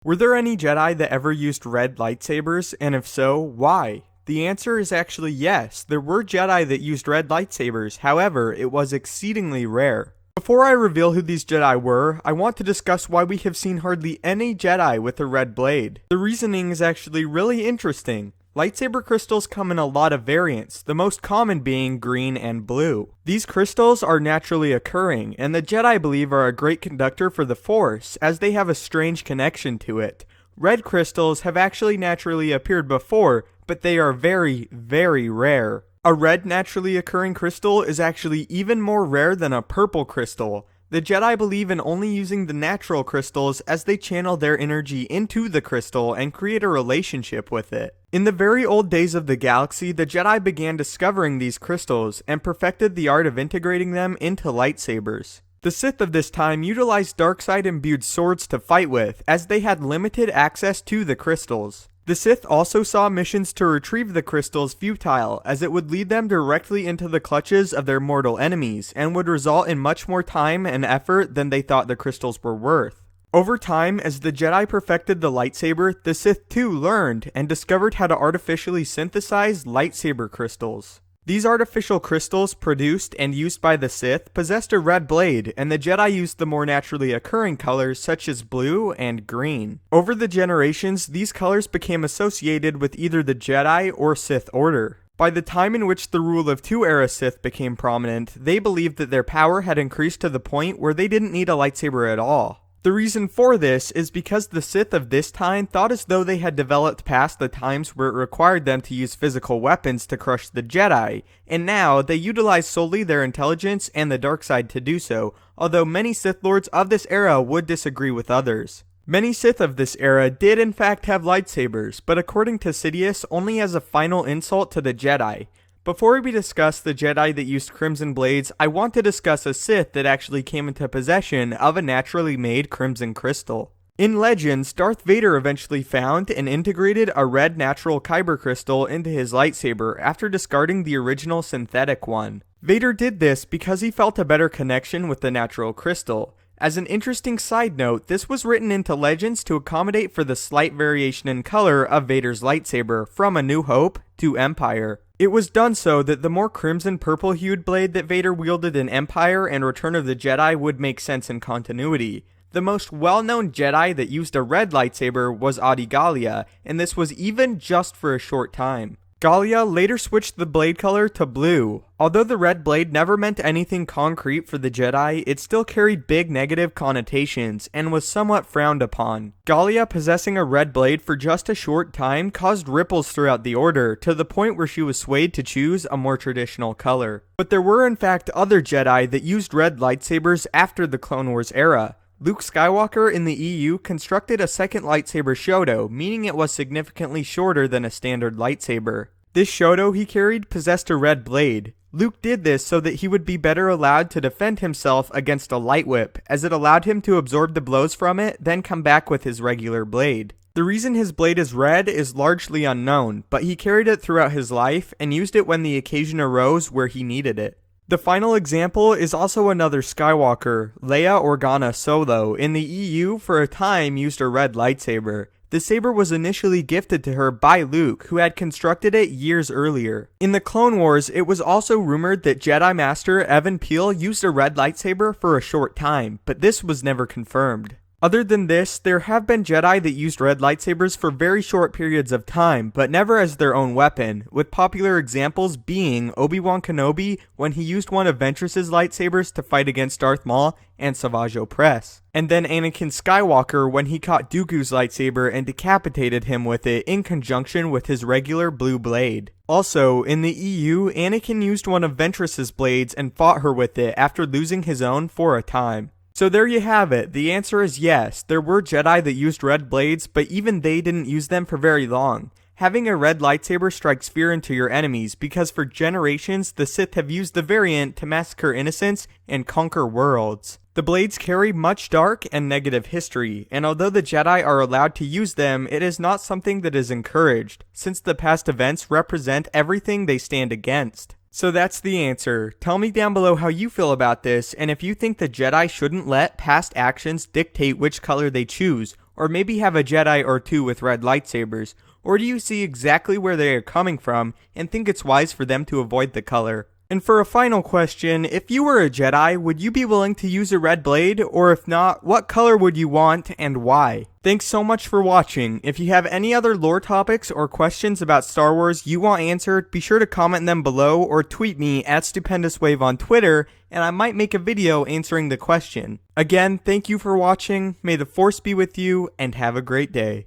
Were there any Jedi that ever used red lightsabers, and if so, why? The answer is actually yes, there were Jedi that used red lightsabers, however, it was exceedingly rare. Before I reveal who these Jedi were, I want to discuss why we have seen hardly any Jedi with a red blade. The reasoning is actually really interesting. Lightsaber crystals come in a lot of variants, the most common being green and blue. These crystals are naturally occurring, and the Jedi believe are a great conductor for the Force, as they have a strange connection to it. Red crystals have actually naturally appeared before, but they are very, very rare. A red naturally occurring crystal is actually even more rare than a purple crystal. The Jedi believe in only using the natural crystals as they channel their energy into the crystal and create a relationship with it. In the very old days of the galaxy, the Jedi began discovering these crystals and perfected the art of integrating them into lightsabers. The Sith of this time utilized dark-side imbued swords to fight with, as they had limited access to the crystals. The Sith also saw missions to retrieve the crystals futile, as it would lead them directly into the clutches of their mortal enemies, and would result in much more time and effort than they thought the crystals were worth. Over time, as the Jedi perfected the lightsaber, the Sith too learned, and discovered how to artificially synthesize lightsaber crystals. These artificial crystals, produced and used by the Sith, possessed a red blade, and the Jedi used the more naturally occurring colors such as blue and green. Over the generations, these colors became associated with either the Jedi or Sith Order. By the time in which the Rule of Two era Sith became prominent, they believed that their power had increased to the point where they didn't need a lightsaber at all. The reason for this is because the Sith of this time thought as though they had developed past the times where it required them to use physical weapons to crush the Jedi, and now they utilize solely their intelligence and the dark side to do so, although many Sith Lords of this era would disagree with others. Many Sith of this era did in fact have lightsabers, but according to Sidious, only as a final insult to the Jedi. Before we discuss the Jedi that used crimson blades, I want to discuss a Sith that actually came into possession of a naturally made crimson crystal. In Legends, Darth Vader eventually found and integrated a red natural kyber crystal into his lightsaber after discarding the original synthetic one. Vader did this because he felt a better connection with the natural crystal. As an interesting side note, this was written into Legends to accommodate for the slight variation in color of Vader's lightsaber from A New Hope to Empire. It was done so that the more crimson purple hued blade that Vader wielded in Empire and Return of the Jedi would make sense in continuity. The most well-known Jedi that used a red lightsaber was Galia, and this was even just for a short time. Galia later switched the blade color to blue. Although the red blade never meant anything concrete for the Jedi, it still carried big negative connotations and was somewhat frowned upon. Galia possessing a red blade for just a short time caused ripples throughout the Order, to the point where she was swayed to choose a more traditional color. But there were in fact other Jedi that used red lightsabers after the Clone Wars era. Luke Skywalker in the EU constructed a second lightsaber Shoto, meaning it was significantly shorter than a standard lightsaber. This Shoto he carried possessed a red blade. Luke did this so that he would be better allowed to defend himself against a light whip, as it allowed him to absorb the blows from it, then come back with his regular blade. The reason his blade is red is largely unknown, but he carried it throughout his life and used it when the occasion arose where he needed it. The final example is also another Skywalker. Leia Organa Solo in the EU for a time used a red lightsaber. The saber was initially gifted to her by Luke, who had constructed it years earlier. In the Clone Wars, it was also rumored that Jedi Master Evan Peel used a red lightsaber for a short time, but this was never confirmed. Other than this, there have been Jedi that used red lightsabers for very short periods of time, but never as their own weapon, with popular examples being Obi-Wan Kenobi when he used one of Ventress's lightsabers to fight against Darth Maul and Savage Opress, and then Anakin Skywalker when he caught Dooku's lightsaber and decapitated him with it in conjunction with his regular blue blade. Also, in the EU, Anakin used one of Ventress's blades and fought her with it after losing his own for a time. So there you have it. The answer is yes, there were Jedi that used red blades, but even they didn't use them for very long. Having a red lightsaber strikes fear into your enemies because for generations the Sith have used the variant to massacre innocents and conquer worlds. The blades carry much dark and negative history, and although the Jedi are allowed to use them, it is not something that is encouraged, since the past events represent everything they stand against. So that's the answer. Tell me down below how you feel about this, and if you think the Jedi shouldn't let past actions dictate which color they choose, or maybe have a Jedi or two with red lightsabers? Or do you see exactly where they are coming from and think it's wise for them to avoid the color? And for a final question, if you were a Jedi, would you be willing to use a red blade? Or if not, what color would you want and why? Thanks so much for watching. If you have any other lore topics or questions about Star Wars you want answered, be sure to comment them below or tweet me at StupendousWave on Twitter, and I might make a video answering the question. Again, thank you for watching, may the Force be with you, and have a great day.